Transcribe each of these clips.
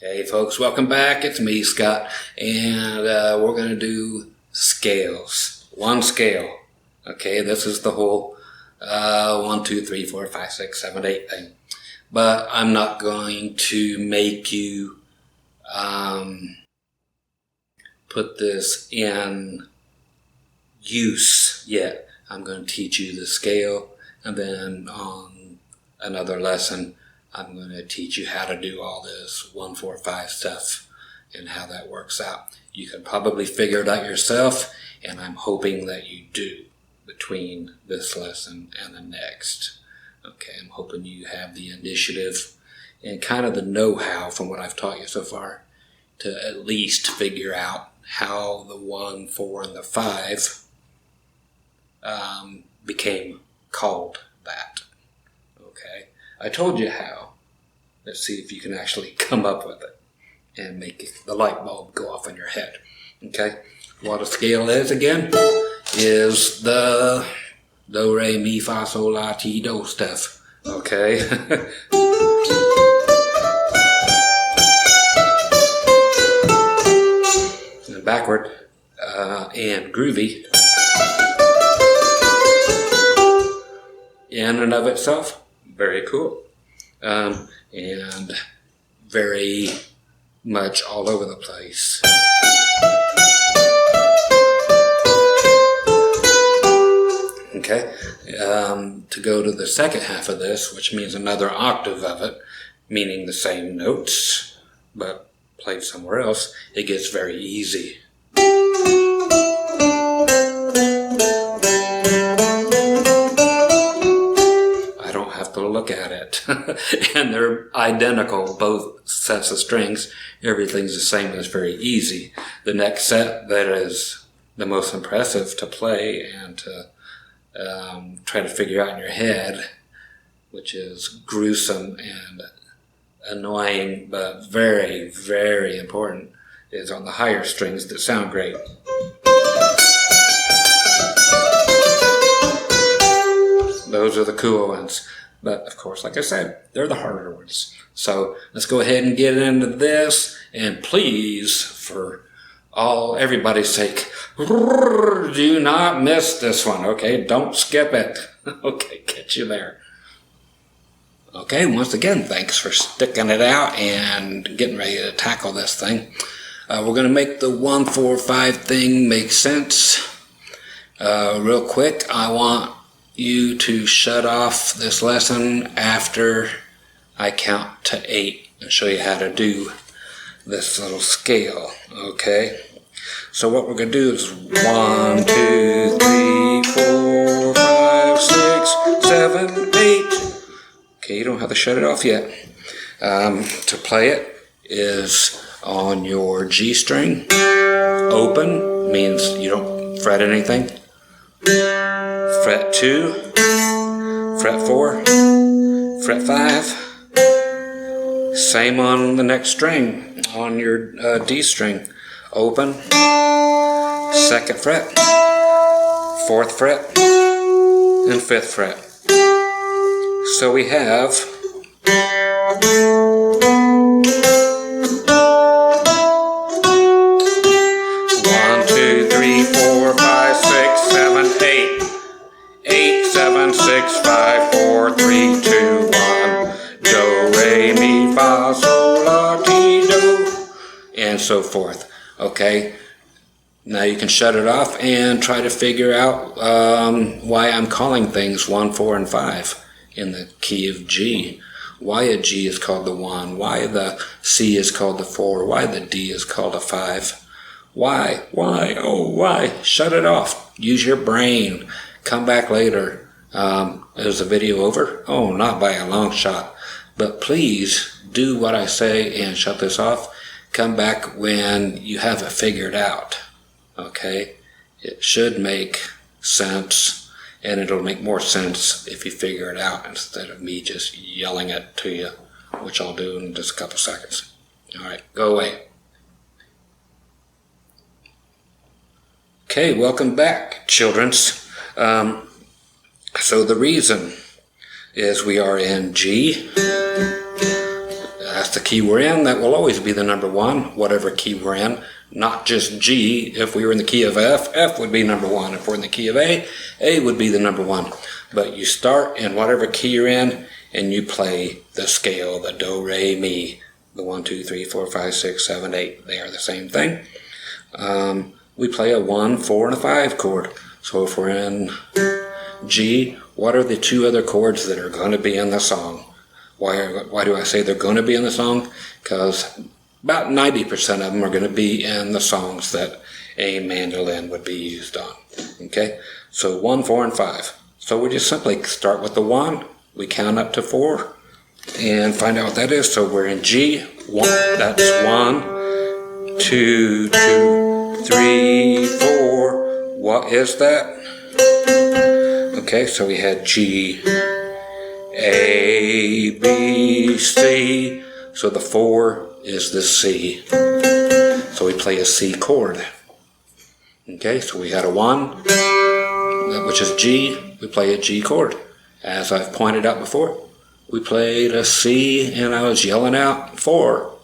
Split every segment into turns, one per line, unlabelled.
Hey folks, welcome back. It's me, Scott, and we're going to do scales. One scale. Okay, this is the whole 1, 2, 3, 4, 5, 6, 7, 8 thing. But I'm not going to make you put this in use yet. I'm going to teach you the scale, and then on another lesson I'm going to teach you how to do all this 1, 4, 5 stuff and how that works out. You can probably figure it out yourself, and I'm hoping that you do between this lesson and the next. Okay, I'm hoping you have the initiative and kind of the know-how from what I've taught you so far to at least figure out how the 1, 4, and the 5 became called that. Okay, I told you how. Let's see if you can actually come up with it and make the light bulb go off in your head. Okay, what a scale is again is the do, re, mi, fa, sol, la, ti, do stuff. Okay. And backward and groovy in and of itself, very cool. And very much all over the place. Okay, to go to the second half of this, which means another octave of it, meaning the same notes, but played somewhere else, it gets very easy. To look at it. And they're identical, both sets of strings. Everything's the same and it's very easy. The next set that is the most impressive to play and to try to figure out in your head, which is gruesome and annoying but very, very important, is on the higher strings that sound great. Those are the cool ones. But, of course, like I said, they're the harder ones. So let's go ahead and get into this. And please, for everybody's sake, do not miss this one, okay? Don't skip it. Okay, catch you there. Okay, once again, thanks for sticking it out and getting ready to tackle this thing. We're going to make the 1, 4, 5 thing make sense. Real quick, I want you to shut off this lesson after I count to 8 and show you how to do this little scale, okay? So what we're going to do is 1, 2, 3, 4, 5, 6, 7, 8. Okay, you don't have to shut it off yet. To play it is on your G string. Open means you don't fret anything. Fret 2, fret 4, fret 5. Same on the next string, on your D string. Open, 2nd fret, 4th fret, and 5th fret. So we have 1, 2, 3, 4, 5, 6, 7, 8. 8, 7, 6, 5, 4, 3, 2, 1. Do, re, mi, fa, sol, la, ti, do. And so forth. Okay? Now you can shut it off and try to figure out why I'm calling things 1, 4, and 5 in the key of G. Why a G is called the 1. Why the C is called the 4. Why the D is called a 5. Why? Why? Oh, why? Shut it off. Use your brain. Come back later. Is the video over? Oh, not by a long shot. But please do what I say and shut this off. Come back when you have it figured out. Okay? It should make sense, and it'll make more sense if you figure it out instead of me just yelling it to you, which I'll do in just a couple seconds. All right, go away. Okay, welcome back, childrens. So the reason is we are in G. That's the key key we're in, that will always be the number one, whatever key we're in. Not just G. If we were in the key of F, F would be number one. If we're in the key of A would be the number one. But you start in whatever key you're in, and you play the scale, the do, re, mi, the 1, 2, 3, 4, 5, 6, 7, 8. They are the same thing. We play a 1, 4, and a 5 chord. So if we're in G, what are the two other chords that are going to be in the song? Why do I say they're going to be in the song? Because about 90% of them are going to be in the songs that a mandolin would be used on. Okay? So 1, 4, and 5. So we just simply start with the 1. We count up to 4 and find out what that is. So we're in G. 1. That's 1, 2, 2, 3, 4. What is that? Okay, so we had G, A, B, C. So the 4 is the C. So we play a C chord. Okay, so we had a 1, which is G. We play a G chord. As I've pointed out before, we played a C, and I was yelling out 4,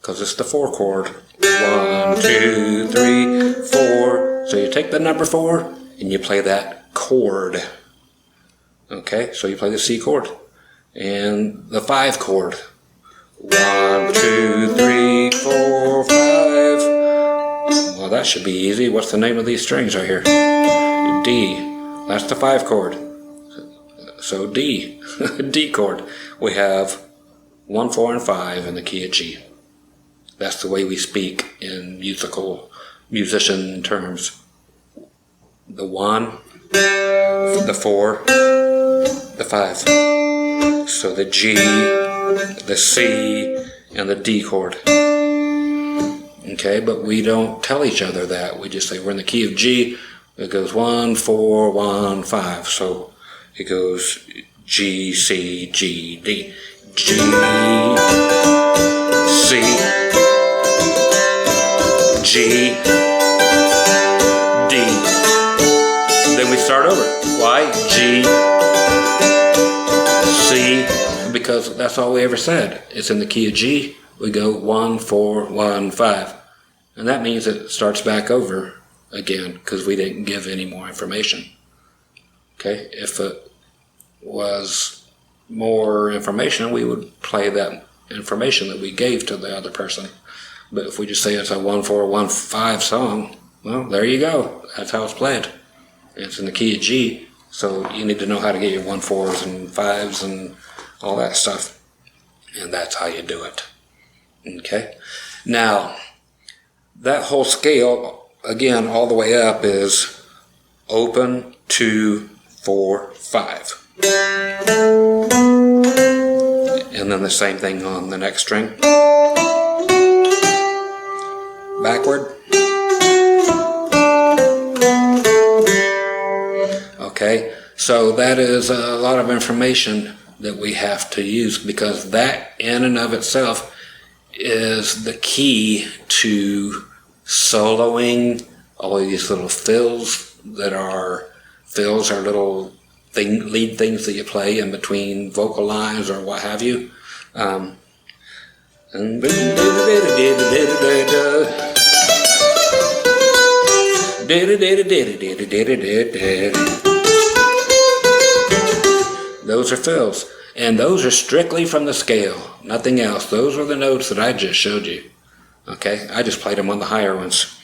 because it's the 4 chord. 1, 2, 3, 4. So you take the number 4, and you play that chord. Okay, so you play the C chord. And the 5 chord. 1, 2, 3, 4, 5. Well, that should be easy. What's the name of these strings right here? D. That's the 5 chord. So D. D chord. We have 1, 4, and 5 in the key of G. That's the way we speak in musician terms. The 1, the 4, the 5. So the G, the C, and the D chord. Okay, but we don't tell each other that. We just say we're in the key of G. It goes 1, 4, 1, 5. So it goes G, C, G, D. G, C, G, D. Then we start over. Why? G, C, because that's all we ever said. It's in the key of G. We go 1, 4, 1, 5. And that means it starts back over again because we didn't give any more information. Okay? If it was more information, we would play that information that we gave to the other person. But if we just say it's a 1, 4, 1, 5 song, well, there you go. That's how it's played. It's in the key of G, so you need to know how to get your 1, 4s and 5s and all that stuff. And that's how you do it. Okay? Now, that whole scale, again, all the way up is open, 2, 4, 5. And then the same thing on the next string. Backward. Okay, so that is a lot of information that we have to use because that in and of itself is the key to soloing all of these little fills that are little lead things that you play in between vocal lines or what have you. Those are fills. And those are strictly from the scale, nothing else. Those are the notes that I just showed you. Okay, I just played them on the higher ones.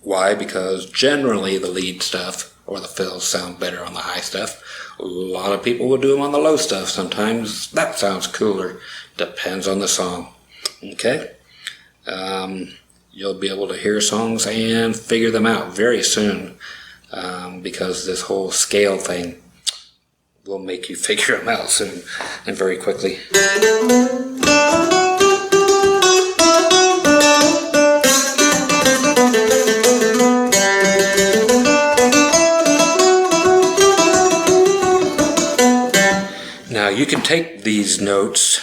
Why? Because generally the lead stuff or the fills sound better on the high stuff. A lot of people will do them on the low stuff. Sometimes that sounds cooler. Depends on the song. Okay? You'll be able to hear songs and figure them out very soon because this whole scale thing will make you figure them out soon and very quickly. Now you can take these notes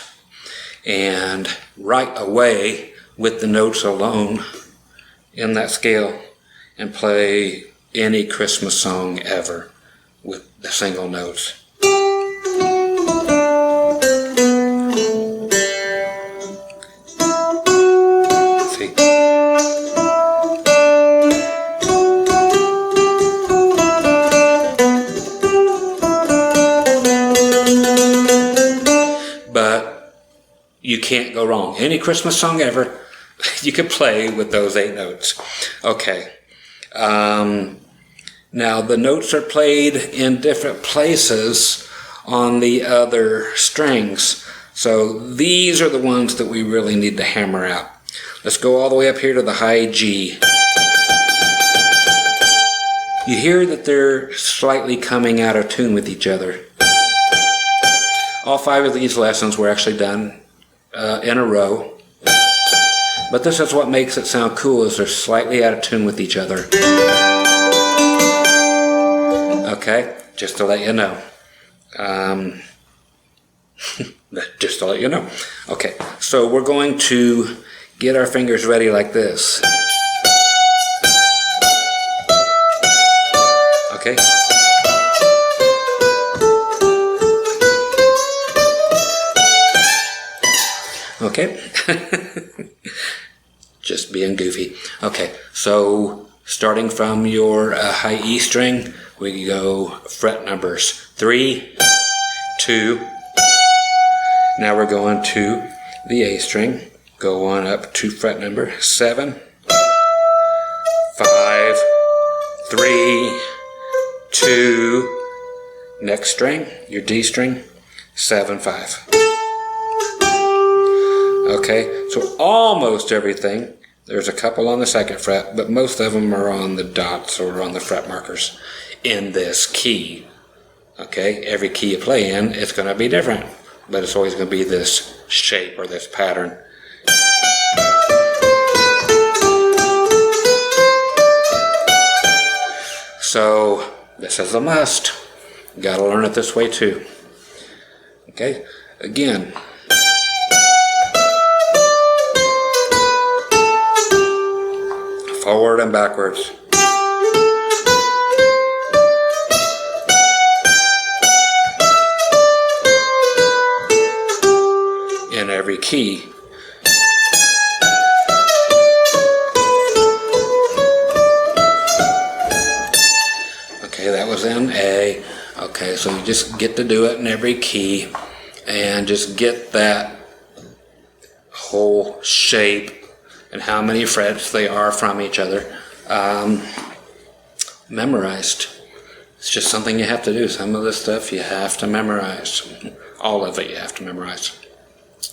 and right away with the notes alone in that scale and play any Christmas song ever with the single notes. you can't go wrong. Any Christmas song ever, you can play with those 8 notes. Okay. Now the notes are played in different places on the other strings. So these are the ones that we really need to hammer out. Let's go all the way up here to the high G. You hear that they're slightly coming out of tune with each other. All 5 of these lessons were actually done in a row. But this is what makes it sound cool, is they're slightly out of tune with each other. Okay, just to let you know. Just to let you know. Okay, so we're going to get our fingers ready like this. Okay. Okay. Just being goofy. Okay, so starting from your high E string, we go fret numbers 3, 2. Now we're going to the A string. Go on up to fret number 7, 5, 3, 2. Next string, your D string, 7, 5. Okay, so almost everything. There's a couple on the 2nd fret, but most of them are on the dots or on the fret markers in this key. Okay, every key you play in, it's going to be different, but it's always going to be this shape or this pattern. So this is a must. You got to learn it this way too. Okay, again. Forward and backwards. In every key. Okay, that was in A. Okay, so you just get to do it in every key and just get that whole shape and how many frets they are from each other memorized. It's just something you have to do. Some of this stuff you have to memorize. All of it you have to memorize.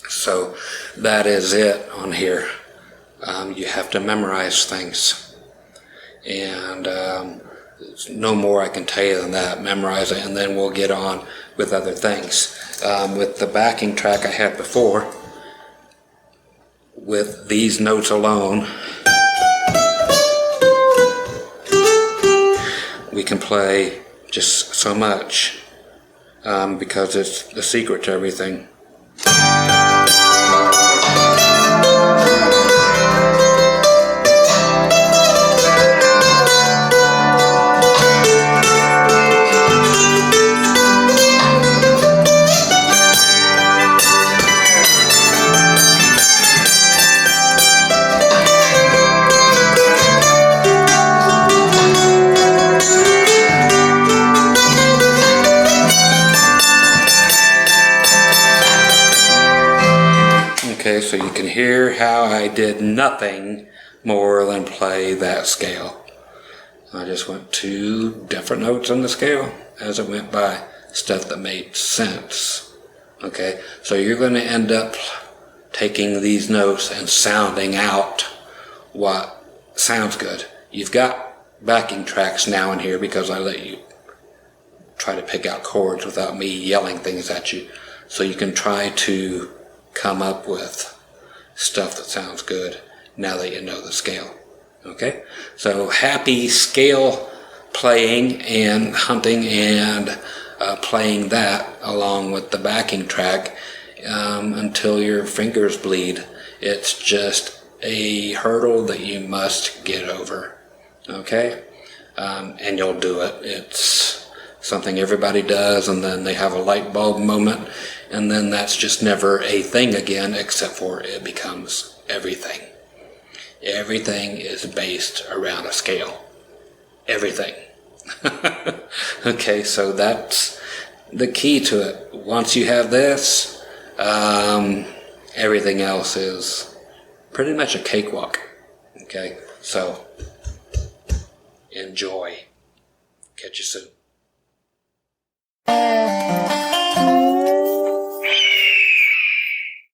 So that is it on here. You have to memorize things. And no more I can tell you than that. Memorize it, and then we'll get on with other things. With the backing track I had before, with these notes alone, we can play just so much because it's the secret to everything. Okay, so you can hear how I did nothing more than play that scale. I just went 2 different notes on the scale as it went by, stuff that made sense. Okay, so you're going to end up taking these notes and sounding out what sounds good. You've got backing tracks now in here because I let you try to pick out chords without me yelling things at you. So you can try to come up with stuff that sounds good now that you know the scale. Okay, so happy scale playing and hunting and playing that along with the backing track until your fingers bleed. It's just a hurdle that you must get over. Okay, and you'll do it. It's something everybody does, and then they have a light bulb moment, and then that's just never a thing again, except for it becomes everything. Everything is based around a scale. Everything. Okay, so that's the key to it. Once you have this, Everything else is pretty much a cakewalk. Okay, so enjoy. Catch you soon.